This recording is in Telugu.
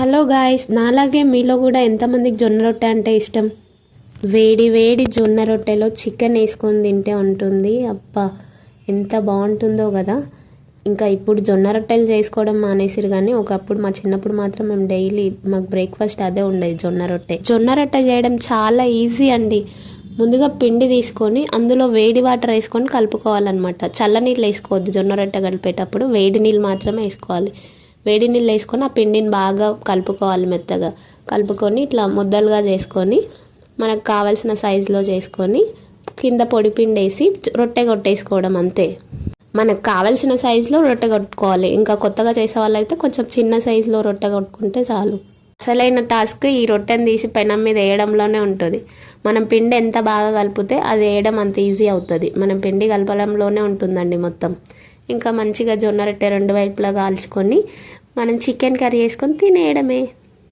హలో గాయ్స్, నాలాగే మీలో కూడా ఎంతమందికి జొన్న రొట్టె అంటే ఇష్టం? వేడి వేడి జొన్న రొట్టెలో చికెన్ వేసుకొని తింటే ఉంటుంది. అబ్బా, ఎంత బాగుంటుందో కదా. ఇంకా ఇప్పుడు జొన్న రొట్టెలు చేసుకోవడం మానేసిరు, కానీ ఒకప్పుడు మా చిన్నప్పుడు మాత్రం మేము డైలీ మాకు బ్రేక్ఫాస్ట్ అదే ఉండేది, జొన్న రొట్టె. జొన్న రొట్టె చేయడం చాలా ఈజీ అండి. ముందుగా పిండి తీసుకొని అందులో వేడి వాటర్ వేసుకొని కలుపుకోవాలన్నమాట. చల్లనీళ్ళు వేసుకోవద్దు. జొన్న రొట్టె కలిపేటప్పుడు వేడి నీళ్ళు మాత్రమే వేసుకోవాలి. వేడి నీళ్ళు వేసుకొని ఆ పిండిని బాగా కలుపుకోవాలి. మెత్తగా కలుపుకొని ఇట్లా ముద్దలుగా చేసుకొని మనకు కావాల్సిన సైజులో చేసుకొని కింద పొడి పిండి వేసి రొట్టె కొట్టేసుకోవడం అంతే. మనకు కావాల్సిన సైజులో రొట్టె కొట్టుకోవాలి. ఇంకా కొత్తగా చేసే వాళ్ళైతే కొంచెం చిన్న సైజులో రొట్టె కొట్టుకుంటే చాలు. అసలైన టాస్క్ ఈ రొట్టెని తీసి పెనం మీద వేయడంలోనే ఉంటుంది. మనం పిండి ఎంత బాగా కలిపితే అది వేయడం అంత ఈజీ అవుతుంది. మనం పిండి కలపడంలోనే ఉంటుందండి మొత్తం. ఇంకా మంచిగా జొన్న రొట్టె రెండు వైపులా కాల్చుకొని మనం చికెన్ కర్రీ వేసుకొని తినేయడమే.